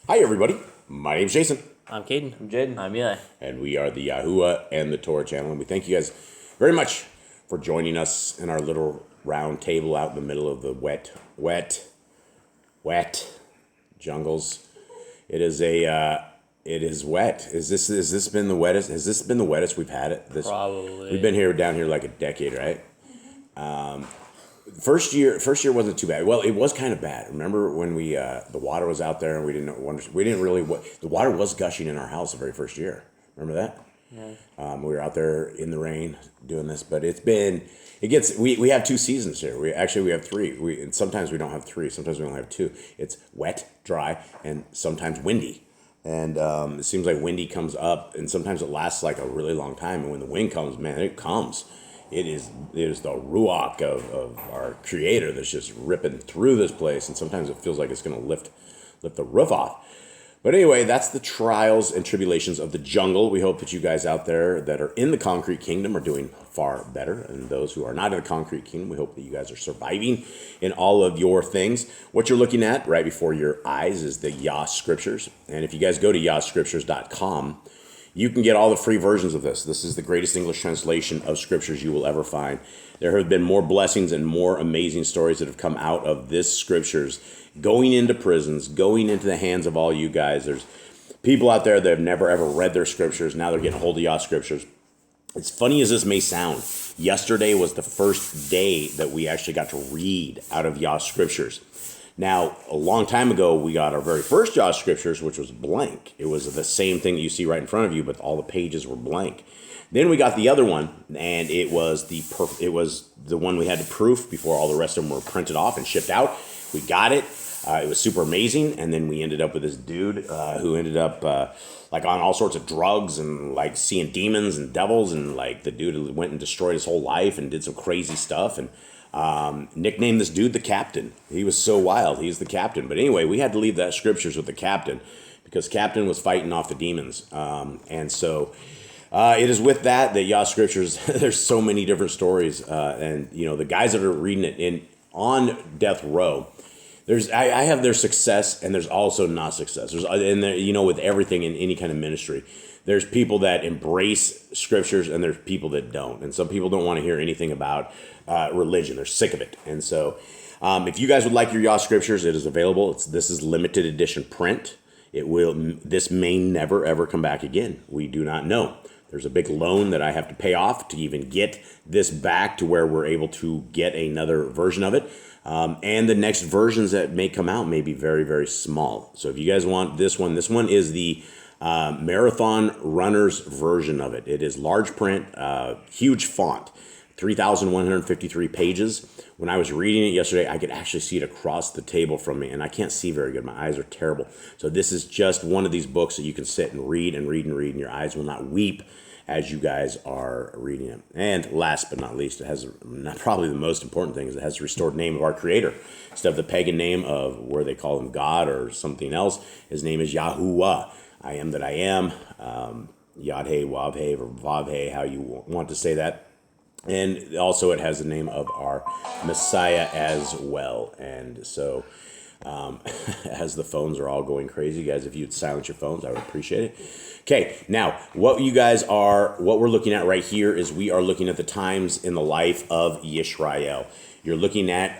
Hi, everybody. My name's Jason, I'm Caden. I'm Jaden. I'm Eli. and we are the Yahuwah and the Torah channel. And we thank you guys very much for joining us in our little round table out in the middle of the wet jungles. It is wet. Has this been the wettest? Has this been the wettest we've had it? Probably. We've been down here like a decade, right? First year wasn't too bad. Well, it was kind of bad. Remember when the water was out there and we didn't really the water was gushing in our house the very first year. Remember that? Yeah. We were out there in the rain doing this, but we have two seasons here. We have three. And sometimes we don't have three. Sometimes we only have two. It's wet, dry, and sometimes windy. And it seems like windy comes up, and sometimes it lasts like a really long time. And when the wind comes, man, it comes. It is the ruach of our Creator that's just ripping through this place, and sometimes it feels like it's going to lift the roof off. But anyway, that's the trials and tribulations of the jungle. We hope that you guys out there that are in the concrete kingdom are doing far better, and those who are not in the concrete kingdom, we hope that you guys are surviving in all of your things. What you're looking at right before your eyes is the Yah Scriptures, and if you guys go to YahScriptures.com, you can get all the free versions of this. This is the greatest English translation of scriptures you will ever find. There have been more blessings and more amazing stories that have come out of this scriptures, going into prisons, going into the hands of all you guys. There's people out there that have never ever read their scriptures. Now they're getting a hold of Yah Scriptures. As funny as this may sound, yesterday was the first day that we actually got to read out of Yah Scriptures. Now, a long time ago, we got our very first Yah Scriptures, which was blank. It was the same thing that you see right in front of you, but all the pages were blank. Then we got the other one, and it was the one we had to proof before all the rest of them were printed off and shipped out. We got it. It was super amazing, and then we ended up with this dude who ended up like on all sorts of drugs and like seeing demons and devils, and like the dude went and destroyed his whole life and did some crazy stuff, and nicknamed this dude the captain. He was so wild. He's the captain. But anyway, we had to leave that scriptures with the captain because captain was fighting off the demons. And so it is with that Yah Scriptures, there's so many different stories. And, the guys that are reading it on death row, I have their success and there's also not success. With everything in any kind of ministry, there's people that embrace scriptures and there's people that don't. And some people don't want to hear anything about religion. They're sick of it. And so if you guys would like your Yah Scriptures, it is available. This is limited edition print. This may never, ever come back again. We do not know. There's a big loan that I have to pay off to even get this back to where we're able to get another version of it. And the next versions that may come out may be very, very small. So if you guys want this one is the Marathon Runner's version of it. It is large print, huge font, 3,153 pages. When I was reading it yesterday, I could actually see it across the table from me, and I can't see very good. My eyes are terrible. So this is just one of these books that you can sit and read and read and read, and your eyes will not weep as you guys are reading it. And last but not least, it has probably the most important thing is it has the restored name of our Creator. Instead of the pagan name of where they call him God or something else, his name is Yahuwah. I am that I am, Yad-He, Wav-He, or Vav-He, how you want to say that. And also it has the name of our Messiah as well. And so as the phones are all going crazy, guys, if you'd silence your phones, I would appreciate it. Okay, now what we're looking at right here is we are looking at the times in the life of Yisrael. You're looking at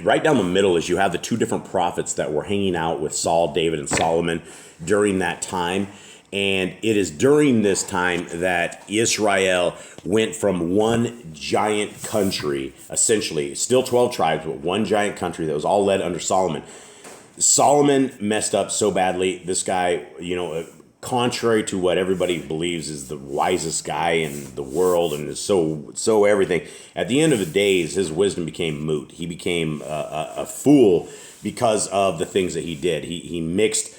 right down the middle is you have the two different prophets that were hanging out with Saul, David, and Solomon during that time. And it is during this time that Israel went from one giant country, essentially, still 12 tribes, but one giant country that was all led under Solomon. Solomon messed up so badly. This guy, contrary to what everybody believes is the wisest guy in the world and is so everything, at the end of the days, his wisdom became moot. He became a fool because of the things that he did. He mixed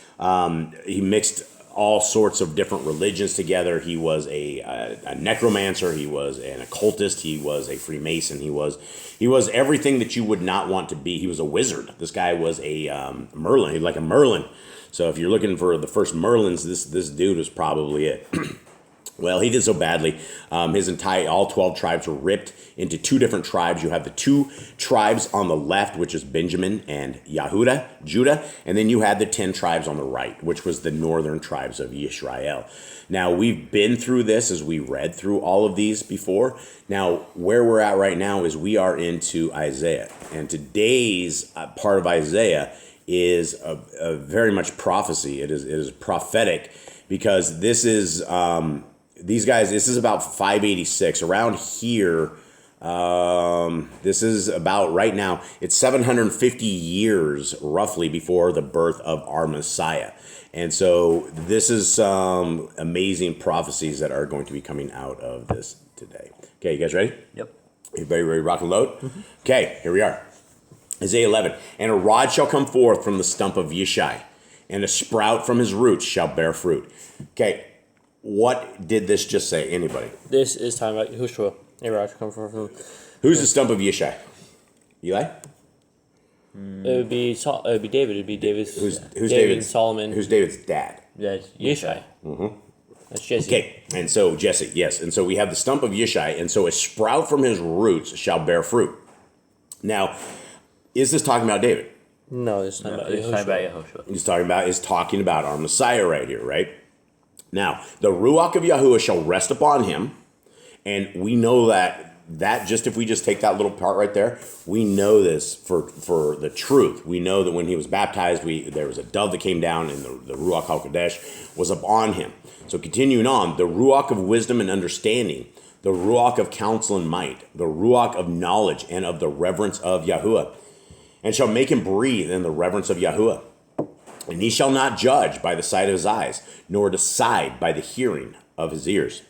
all sorts of different religions together. He was a necromancer. He was an occultist. He was a Freemason. He was everything that you would not want to be. He was a wizard. This guy was a Merlin. He was like a Merlin. So if you're looking for the first Merlins, this dude was probably it. Well, he did so badly. All 12 tribes were ripped into two different tribes. You have the two tribes on the left, which is Benjamin and Judah, and then you had the 10 tribes on the right, which was the northern tribes of Israel. Now, we've been through this as we read through all of these before. Now, where we're at right now is we are into Isaiah, and today's part of Isaiah is a very much prophecy. It is prophetic, because this is these guys. This is about 586 around here. This is about right now. It's 750 years roughly before the birth of our Messiah, and so this is some amazing prophecies that are going to be coming out of this today. Okay, you guys ready? Yep. Everybody ready to rock and load? Mm-hmm. Okay, here we are. Isaiah 11. And a rod shall come forth from the stump of Yeshai, and a sprout from his roots shall bear fruit. Okay, what did this just say? Anybody? This is talking about Yahushua. A rod shall come forth from. Who's the stump of Yeshai? Eli? It would be David. It'd be David's. Who's David David's? and Solomon. Who's David's dad? That's Yeshai. Mm-hmm. That's Jesse. Okay, and so Jesse, yes. And so we have the stump of Yeshai, and so a sprout from his roots shall bear fruit. Now, is this talking about David? No, it's not about Yahushua. He's talking about our Messiah right here, right? Now, the Ruach of Yahuwah shall rest upon him, and we know that just if we just take that little part right there, we know this for the truth. We know that when he was baptized, there was a dove that came down, and the Ruach HaKodesh was upon him. So continuing on, the Ruach of wisdom and understanding, the Ruach of counsel and might, the Ruach of knowledge and of the reverence of Yahuwah, and shall make him breathe in the reverence of Yahuwah. And he shall not judge by the sight of his eyes, nor decide by the hearing of his ears.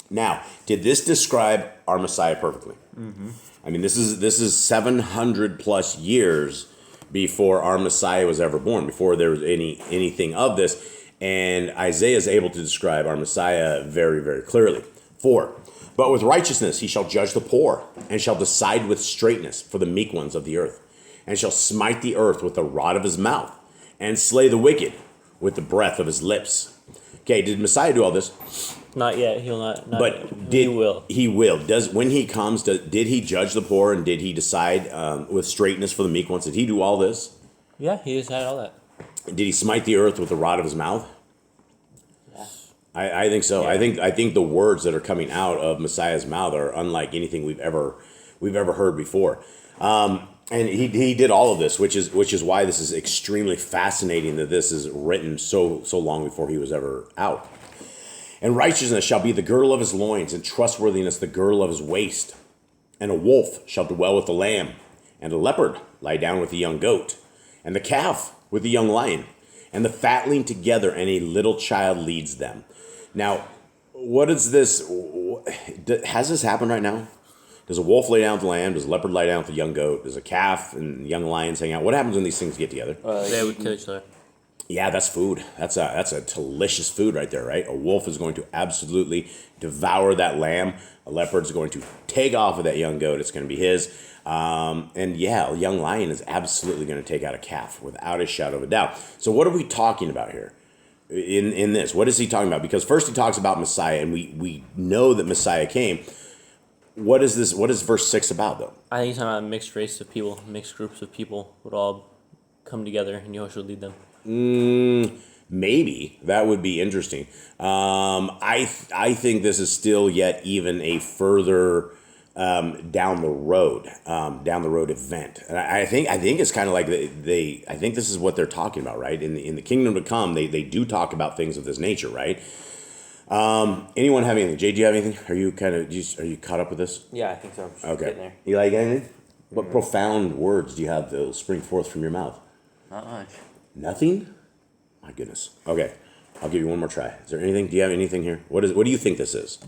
Now, did this describe our Messiah perfectly? Mm-hmm. I mean, this is 700 plus years before our Messiah was ever born, before there was anything of this. And Isaiah is able to describe our Messiah very, very clearly. 4. But with righteousness he shall judge the poor, and shall decide with straightness for the meek ones of the earth, and shall smite the earth with the rod of his mouth, and slay the wicked with the breath of his lips. Okay, did Messiah do all this? Not yet. He'll not. But he will. He will. When he comes, did he judge the poor, and did he decide with straightness for the meek ones? Did he do all this? Yeah, he has had all that. Did he smite the earth with the rod of his mouth? Yeah. I think so. Yeah. I think the words that are coming out of Messiah's mouth are unlike anything we've ever heard before. And he did all of this, which is why this is extremely fascinating that this is written so long before he was ever out. And righteousness shall be the girdle of his loins, and trustworthiness the girdle of his waist. And a wolf shall dwell with the lamb, and a leopard lie down with the young goat, and the calf with the young lion, and the fatling together, and a little child leads them. Now, what is this? Has this happened right now? Does a wolf lay down with the lamb? Does a leopard lie down with the young goat? Does a calf and young lions hang out? What happens when these things get together? They would kill each other. Yeah, that's food. That's a delicious food right there, right? A wolf is going to absolutely devour that lamb. A leopard's going to take off of that young goat. It's going to be his. And yeah, a young lion is absolutely going to take out a calf without a shadow of a doubt. So what are we talking about here in this? What is he talking about? Because first he talks about Messiah, and we know that Messiah came. What is this? What is verse 6 about, though? I think he's talking about a mixed race of people, mixed groups of people would all come together, and Yahushua would lead them. Maybe that would be interesting. I think this is still yet even a further down the road event, and I think it's kind of like I think this is what they're talking about, right? In the kingdom to come, they do talk about things of this nature, right? Anyone have anything? Jay, do you have anything? Are you caught up with this? Yeah, I think so. Okay. Getting there. Eli, you got anything? What profound words do you have that will spring forth from your mouth? Not much. Nothing? My goodness. Okay, I'll give you one more try. Is there anything? Do you have anything here? What do you think this is?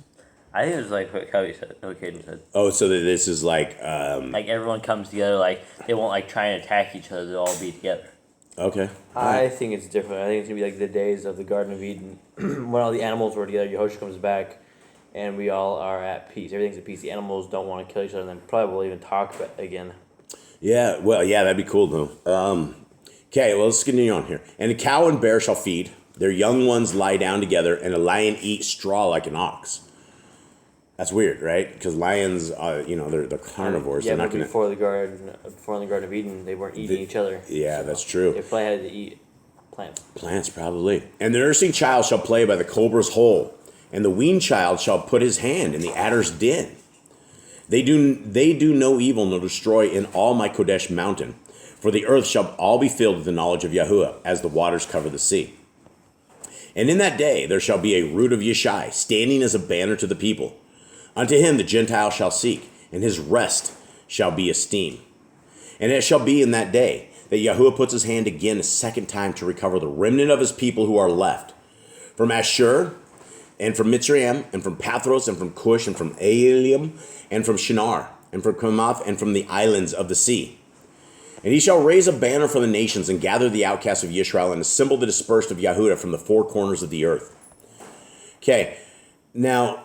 I think it was like what Cody said. Caden said. Oh, so that this is like like everyone comes together. Like they won't like try and attack each other. They'll all be together. Okay. I think it's different. I think it's gonna be like the days of the Garden of Eden, when all the animals were together. Yehoshua comes back, and we all are at peace. Everything's at peace. The animals don't want to kill each other, and then probably will even talk again. Yeah. Well, yeah, that'd be cool though. Okay, well, let's continue on here. And a cow and bear shall feed. Their young ones lie down together, and a lion eats straw like an ox. That's weird, right? Because lions, they're carnivores. Yeah, They're but not going before the Garden of Eden, they weren't eating each other. Yeah, that's true. They probably had to eat plants. Plants, probably. And the nursing child shall play by the cobra's hole, and the weaned child shall put his hand in the adder's den. They do no evil nor destroy in all my Kodesh mountain, for the earth shall all be filled with the knowledge of Yahuwah, as the waters cover the sea. And in that day there shall be a root of Yeshai, standing as a banner to the people. Unto him the Gentile shall seek, and his rest shall be esteemed. And it shall be in that day that Yahuwah puts his hand again a second time to recover the remnant of his people who are left. From Ashur, and from Mitzrayim, and from Pathros, and from Cush, and from Elim, and from Shinar, and from Kamath, and from the islands of the sea. And he shall raise a banner for the nations, and gather the outcasts of Yisrael, and assemble the dispersed of Yahudah from the four corners of the earth. Okay, now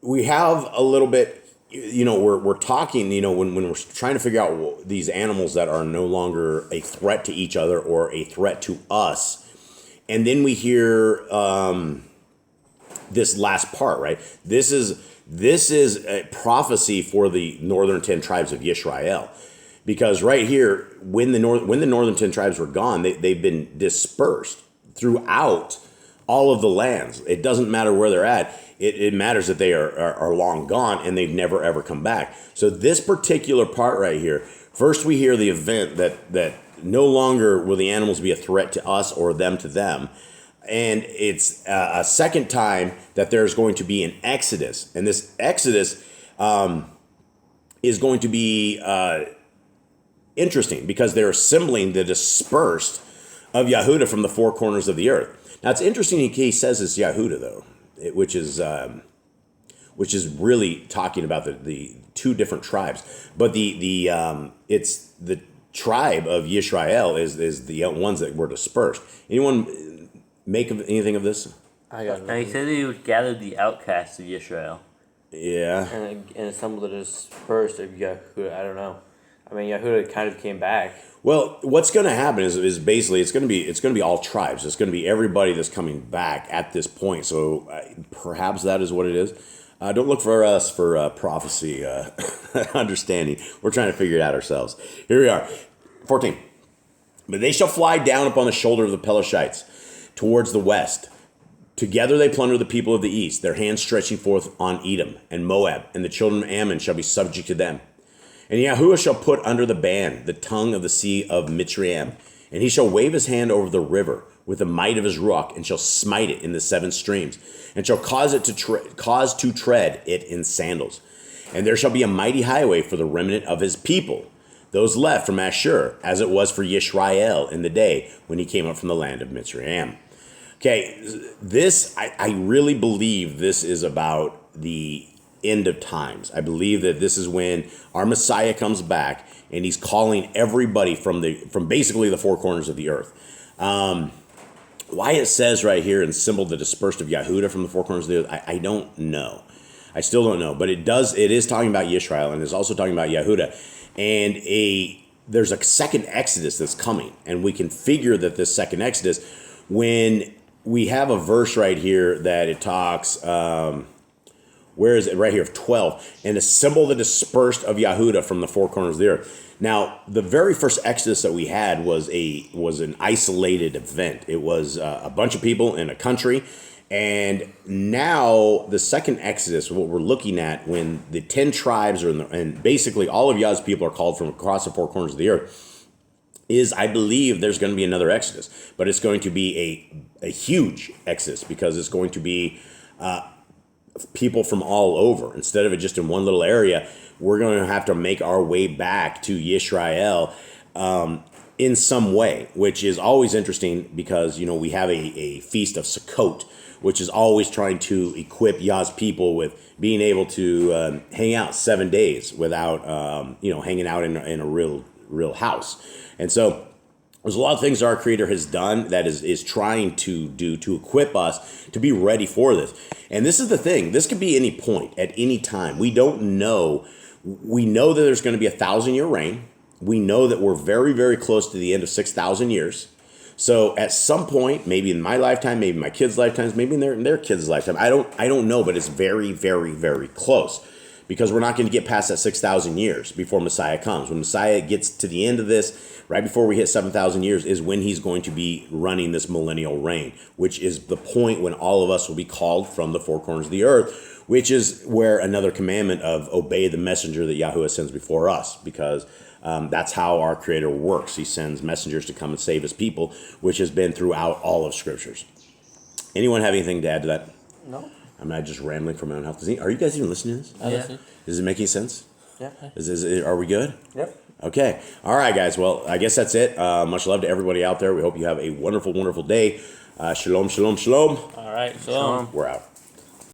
we have a little bit, we're talking, when we're trying to figure out these animals that are no longer a threat to each other or a threat to us. And then we hear this last part, right? This is a prophecy for the northern 10 tribes of Yisrael. Because right here, when the northern 10 tribes were gone, they've been dispersed throughout all of the lands. It doesn't matter where they're at. It matters that they are long gone and they've never ever come back. So this particular part right here, first we hear the event that no longer will the animals be a threat to us or them to them. And it's a second time that there's going to be an exodus. And this exodus is going to be interesting because they're assembling the dispersed of Yahudah from the four corners of the earth. Now it's interesting he says it's Yahudah though, which is really talking about the two different tribes. But it's the tribe of Yisrael is the ones that were dispersed. Anyone make of anything of this? I got Now he said that he would gather the outcasts of Israel. Yeah. And assemble the dispersed of Yahudah. I don't know. I mean, Yahudah kind of came back. Well, what's going to happen is basically it's going to be all tribes. It's going to be everybody that's coming back at this point. So perhaps that is what it is. Don't look for us for prophecy understanding. We're trying to figure it out ourselves. Here we are, 14. But they shall fly down upon the shoulder of the Pelashites towards the west. Together they plunder the people of the east, their hands stretching forth on Edom and Moab, and the children of Ammon shall be subject to them. And Yahuwah shall put under the ban the tongue of the sea of Mitzrayim, and he shall wave his hand over the river with the might of his ruach, and shall smite it in the seven streams, and shall cause to tread it in sandals. And there shall be a mighty highway for the remnant of his people, those left from Ashur, as it was for Yisrael in the day when he came up from the land of Mitzrayim. Okay, this, I really believe this is about the end of times. I believe that this is when our Messiah comes back and he's calling everybody from basically the four corners of the earth. Why it says right here in symbol the dispersed of Yahudah from the four corners of the earth, I don't know. I still don't know, but it is talking about Yisrael and it's also talking about Yahudah. And there's a second Exodus that's coming, and we can figure that this second Exodus, when we have a verse right here that it talks, where is it? Right here, 12. And assemble the dispersed of Yahudah from the four corners of the earth. Now, the very first Exodus that we had was an isolated event. It was a bunch of people in a country. And now the second Exodus, what we're looking at when the 10 tribes are and basically all of Yah's people are called from across the four corners of the earth, is I believe there's going to be another Exodus. But it's going to be a huge Exodus because it's going to be people from all over. Instead of it just in one little area, we're going to have to make our way back to Yisrael in some way, which is always interesting because, we have a feast of Sukkot, which is always trying to equip Yah's people with being able to hang out 7 days without, hanging out in a real house. And so there's a lot of things our Creator has done that is trying to do to equip us to be ready for this. And this is the thing. This could be any point at any time. We don't know. We know that there's going to be 1,000-year reign. We know that we're very, very close to the end of 6,000 years. So at some point, maybe in my lifetime, maybe in my kids' lifetimes, maybe in their kids' lifetime, I don't know, but it's very, very, very close. Because we're not going to get past that 6,000 years before Messiah comes. When Messiah gets to the end of this, right before we hit 7,000 years, is when he's going to be running this millennial reign, which is the point when all of us will be called from the four corners of the earth, which is where another commandment of obey the messenger that Yahuwah sends before us, because that's how our Creator works. He sends messengers to come and save his people, which has been throughout all of Scriptures. Anyone have anything to add to that? No. I'm not just rambling for my own health. Are you guys even listening to this? I listen. Is it making sense? Yeah. Are we good? Yep. Okay. All right, guys. Well, I guess that's it. Much love to everybody out there. We hope you have a wonderful, wonderful day. Shalom, shalom, shalom. All right, shalom. We're out.